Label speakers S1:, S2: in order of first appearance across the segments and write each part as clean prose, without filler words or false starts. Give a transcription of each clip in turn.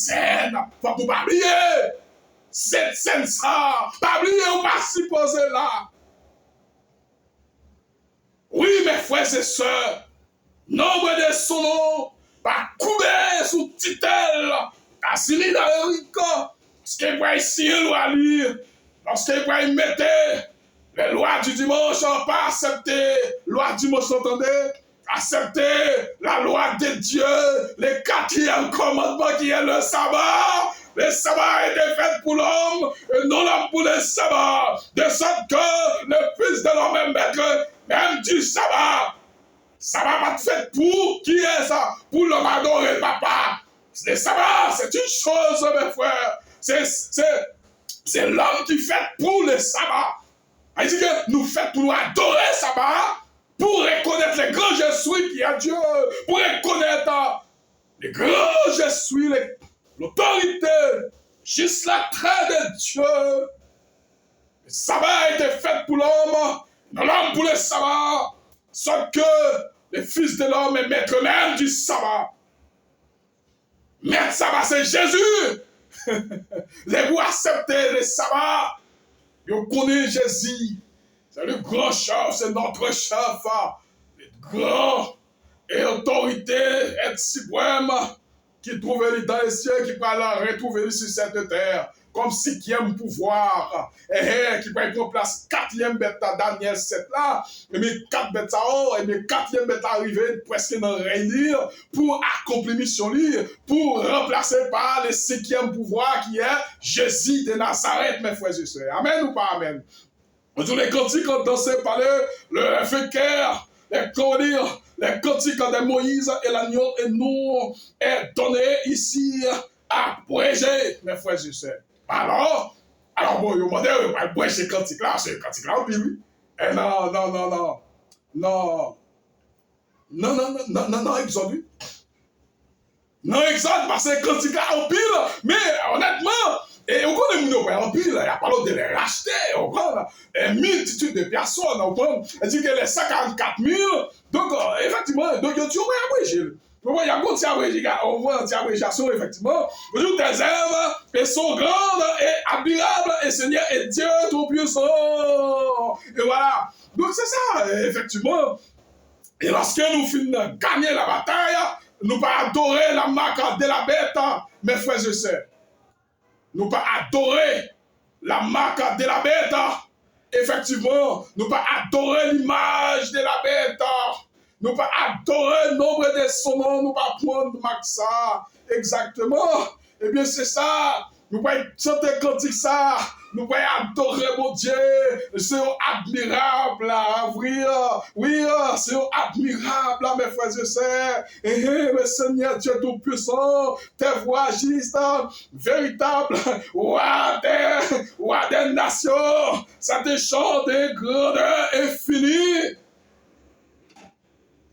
S1: scène. Faut qu'on pas oublier. Cette scène ça. Pas oublier, on va s'y poser là. Oui, mes frères et sœurs, nombre de son nom, pas couvert sous titel, assis dans le rico, parce qu'il va ici, loi lire, lorsqu'il va y mettre les lois du dimanche, pas accepter, loi du dimanche, entendez? Accepter la loi de Dieu, le quatrième commandement qui est le sabbat. Le sabbat a été fait pour l'homme et non l'homme pour le sabbat. De sorte que le Fils de l'homme est maître même du sabbat. Sabbat va être fait pour qui est ça? Pour l'homme adorer papa. Le sabbat, c'est une chose, mes frères. C'est l'homme qui fait pour le sabbat. Il dit que nous faisons pour nous adorer le sabbat. Pour reconnaître le grand je suis qui est Dieu, pour reconnaître le grand je suis, l'autorité, juste la traite de Dieu. Le sabbat a été fait pour l'homme, non l'homme pour le sabbat, sauf que le Fils de l'homme est maître même du sabbat. Maître sabbat, c'est Jésus. Vous acceptez le sabbat, vous connaissez Jésus. C'est le grand chef, c'est notre chef, le grand et autorité et suprême qui trouve dans les cieux, qui va la retrouver sur cette terre, comme cinquième pouvoir, et qui va prendre place quatrième bête à Daniel 7 là, et mes quatre bêtes à haut, et mes quatrième bête arrivé presque dans le réunir pour accomplir mission pour remplacer par le cinquième pouvoir qui est Jésus de Nazareth, mes frères et sœurs. Amen ou pas amen? Tous les cantiques ont dansé par le fécaire, les cantiques de Moïse et l'agneau et nous est donné ici à prêcher, mes frères et sœurs. Alors bon, vous me dites, pas prêcher cantique là, c'est cantique là en Bible. Eh non, Exode. Non, Exode, parce que cantique là en pile, mais honnêtement, et on connaît mon en pile, il n'y a pas l'autre de les racheter, on prend une multitude de personnes, on prend, elle dit que les 144 000, donc effectivement, donc tu vois abrégé. Il y a beaucoup d'abrégé, on voit une abrégation, effectivement. Toujours tes œuvres, elles sont grandes et admirables, et Seigneur est Dieu tout-puissant. Et voilà. Donc c'est ça, effectivement. Et lorsque nous finissons de gagner la bataille, nous pas adorer la marque de la bête, mes frères et sœurs. Nous pas adorer la marque de la bête. Effectivement, nous pas adorer l'image de la bête. Nous pas adorer le nombre de son nom. Nous pas prendre ça. Exactement. Eh bien, c'est ça. Nous pas chanter cantique ça. Nous pas adorer mon Dieu. C'est admirable à ouvrir. Oui, c'est admirable, mes frères et sœurs. Le Seigneur Dieu Tout-Puissant, tes voix justes, véritable, roi des nations. Ça te chante de grandeur infinie.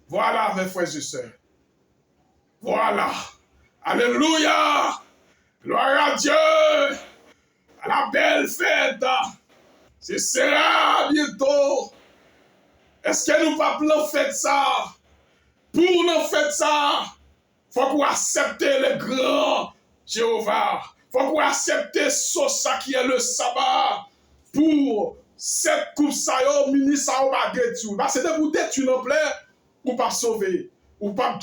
S1: Voilà, mes frères et sœurs. Voilà. Alléluia. Gloire à Dieu. À la belle fête. Ce sera bientôt. Est-ce que nous pas plan fête ça? Pour nous faire ça, il faut qu'on accepte le grand Jéhovah. Il faut qu'on accepte ça qui est le sabbat. Pour cette coupe ça, ministre, ça va détruire. Parce que vous détruire en plein, ou pas sauver, ou pas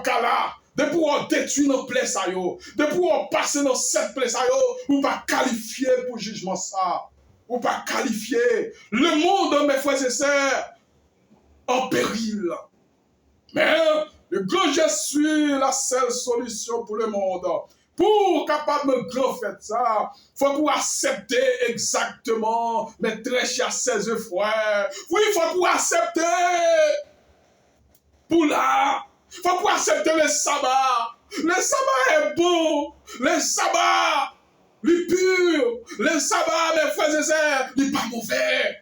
S1: cala. De pour détruire nos plaies, de pour passer dans cette plaie, ou pas qualifier pour jugement ça, ou pas qualifier le monde, mes frères et sœurs, en péril. Mais le grand je suis la seule solution pour le monde. Pour capable de grand faire ça, il faut qu'on accepte exactement, mes très chers sœurs et frères. Oui, il faut qu'on accepte pour là. Il faut qu'on accepte le sabbat. Le sabbat est bon. Le sabbat, il est pur. Le sabbat, mes frères et sœurs, il n'est pas mauvais.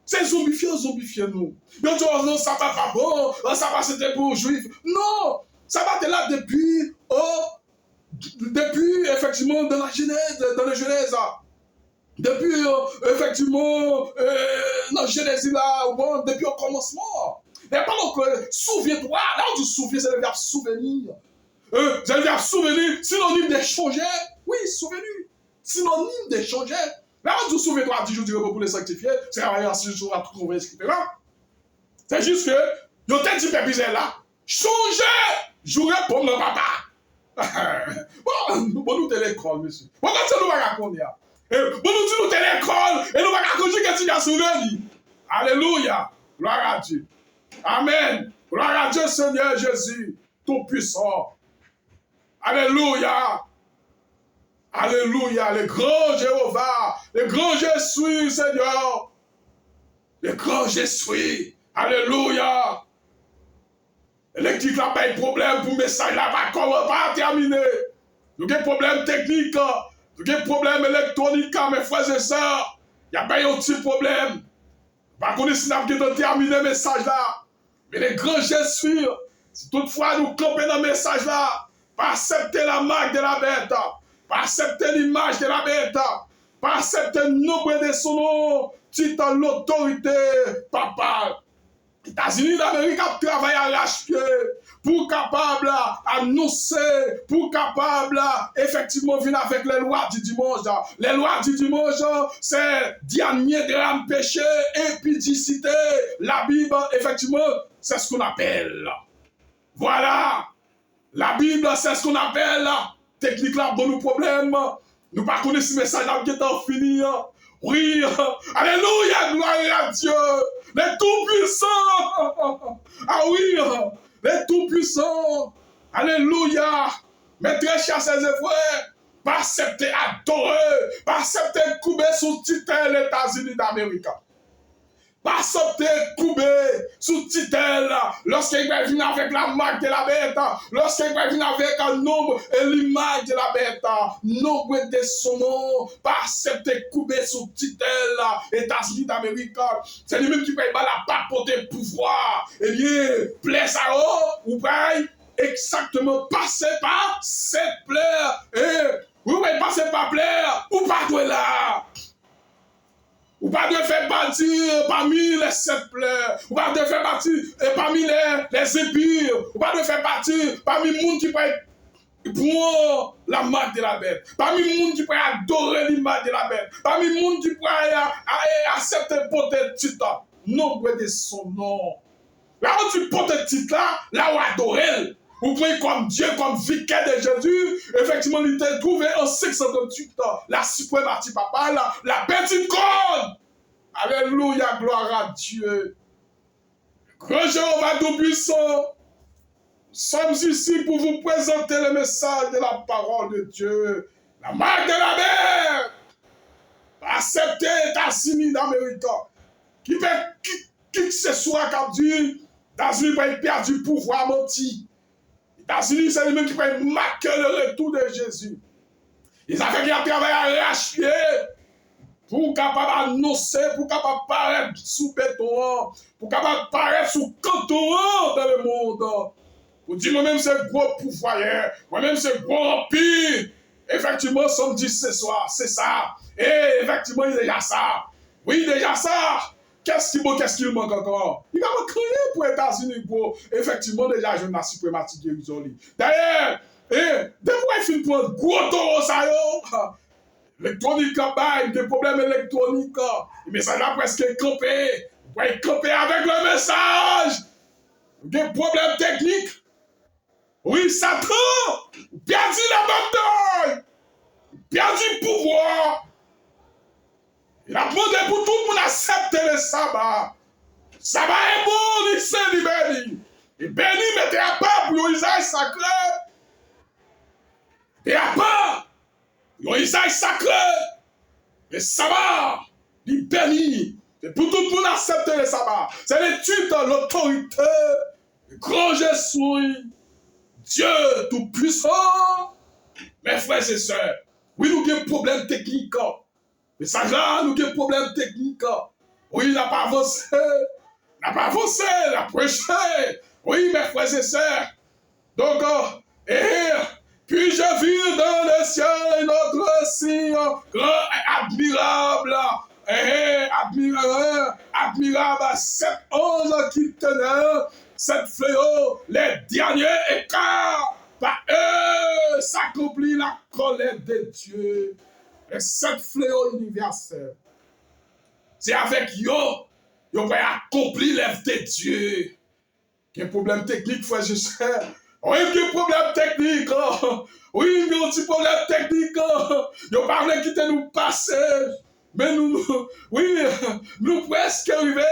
S1: C'est zombifié nous. Ils disent, oh non, ça va pas bon, le sabbat c'était pour les juifs. Non, ça va être là depuis effectivement dans la Genèse, Depuis effectivement dans la Genèse là, bon, depuis le commencement. Mais pas que souviens-toi, là on dit souviens, c'est le verbe souvenir. j'allais dire souvenir, synonyme d'échanger. Oui, souvenir. Synonyme d'échanger. Là, on dit souviens-toi, 10 jours du repos pour les sanctifier, c'est rien, 6 jours à trouver, etc. C'est juste que, yo t'es dit pépé là, changer, jouer pour le papa. Bon, nous t'es l'école, monsieur. Bon, quand nous va raconter, bon, nous dit nous t'es l'école, et nous va raconter que tu as souvenu. Alléluia. Gloire à Dieu. Amen. Gloire à Dieu, Seigneur Jésus, tout-puissant. Alléluia. Alléluia. Le grand Jéhovah, le grand Jésus, Seigneur. Le grand Jésus. Alléluia. L'électrique n'a pas de problème pour le message là, pas terminer. Nous avons des problèmes techniques, nous avons des problèmes électroniques, mes frères et sœurs. Il n'y a pas un petit problème. Par contre, si nous avons terminé le message là, mais les grands Jésus, si toutefois nous campons dans le message là, pas accepter la marque de la bête, pas accepter l'image de la bête, pas accepter le nombre de son nom, titre l'autorité, papa. Les États-Unis d'Amérique travaillent à l'arrache-pied pour capable annoncer, pour capable effectivement venir avec les lois du dimanche. Les lois du dimanche, c'est dernier gramme péché, impudicité. La Bible, effectivement, c'est ce qu'on appelle. Voilà. La Bible, c'est ce qu'on appelle. Technique là, bon, nos problèmes. Nous ne connaissons pas ce message là qui est en fini. Oui, alléluia, gloire à Dieu, les tout-puissants, ah oui, les tout-puissants, alléluia, mes très chers et frères, pas accepter adorer, pas accepter couper sous titre les États-Unis d'Amérique. Pas accepter couper sous titre lorsqu'il va venir avec la marque de la bête, lorsqu'il va venir avec un nombre et l'image de la bête, nombre de son nom, pas accepter couper sous titre États-Unis d'Amérique. C'est lui-même qui paye la papoter pouvoir. Eh bien, plaise à eux, ou paye exactement passer par cette plaire. Et vous pouvez passer par plaire, ou pas de là. Ou pas de faire partir parmi les sept pleurs. Ou pas de faire partir parmi les épires. Ou pas de faire partir parmi les gens qui peuvent prendre la marque de la bête. Parmi les gens qui peuvent adorer l'image de la bête. Parmi les gens qui peuvent accepter porter le titre. Nombre de son nom. Là où tu portes le titre là où adorer. Vous voyez comme Dieu, comme vicaire de Jésus, effectivement, il t'a trouvé en 638 la suprématie papale, la petite corne. Alléluia, gloire à Dieu. Grand Jéhovah tout-puissant, nous sommes ici pour vous présenter le message de la parole de Dieu. La marque de la mer. Accepter États-Unis d'Amérique. Qui que ce soit comme dit, États-Unis va perdre du pouvoir menti. États-Unis, c'est lui-même qui peut marquer le retour de Jésus. Ils ont fait un travail à l'arrache-pied pour capable annoncer, pour capable paraître sous béton, pour capable paraître sous canton dans le monde. Pour dire moi-même c'est gros pouvoir, moi-même c'est gros empire. Effectivement, samedi ce soir, c'est ça. Et effectivement, il y a déjà ça. Oui, déjà ça. Qu'est-ce qu'il manque encore? Il va me créer pour les États-Unis pour effectivement déjà jeune la suprématie de Jérusalem. D'ailleurs, depuis qu'il finit pour gros taureau ça l'électronique des problèmes électroniques, le message là presque campé. Vous pouvez camper avec le message. Des problèmes techniques. Oui, Satan, perdu la bataille, perdu le pouvoir. Il a demandé pour tout le monde accepter le sabbat. Sabbat est bon, il s'est libéré. Et béni, mettez à part pour l'Israël sacré. Et à part, l'Israël sacré. Le sabbat, il béni. Et pour tout le monde accepter le sabbat. C'est l'étude de l'autorité. Le grand Jésus, Dieu tout-puissant. Mes frères et sœurs, oui, nous avons des problèmes techniques. Mais ça là, nous avons des problèmes techniques. Oui, il n'a pas avancé. Il n'a pas avancé, il a prêché. Oui, mes frères et sœurs. Donc, puis je vis dans le ciel notre signe grand, admirable. Admirable, sept anges qui tenaient cette fléau, les derniers écarts par eux s'accomplit la colère de Dieu. Les 7 fléaux universels. C'est avec eux, ils va accomplir l'œuvre de Dieu. Il y a un problème technique, frère, je sais. Oui, il y a un problème technique. Oui, il y a un petit problème technique. Il n'y a pas de quitter nous passer. Mais nous, oui, nous presque arrivés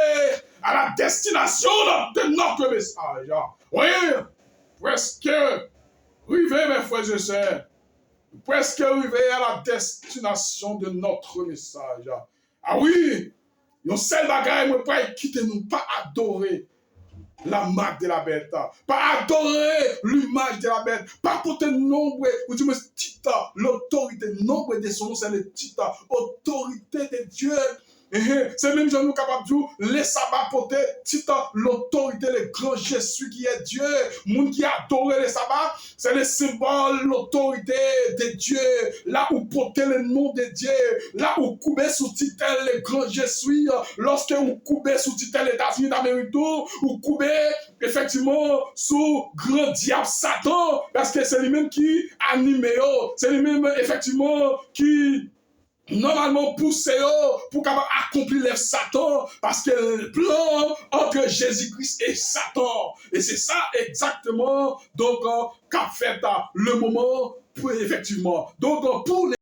S1: à la destination de notre message. Oui, presque arrivés, mes frères et sœurs. Presque arrivés à la destination de notre message. Ah oui, yon seul bagaille, moi, pas quitter nous, pas adorer la marque de la bête, pas adorer l'image de la bête, pas porter nombre, ou du moins titre, l'autorité, nombre de son nom, c'est le titre, autorité de Dieu. C'est même gens nous capables de dire, les sabbats porter titre, l'autorité, le grand Jésus qui est Dieu, monde qui adore les sabbats, c'est le symbole, l'autorité de Dieu, là où porter le nom de Dieu, là où couper sous titre le grand Jésus, lorsque vous coupez sous titre les États-Unis d'Amérique, ou coupez effectivement sous grand diable Satan, parce que c'est lui-même qui anime, c'est lui-même effectivement qui normalement poussé pour capable accomplir les Satan, parce que le plan entre Jésus-Christ et Satan, et c'est ça exactement donc qu'a fait le moment pour effectivement donc pour les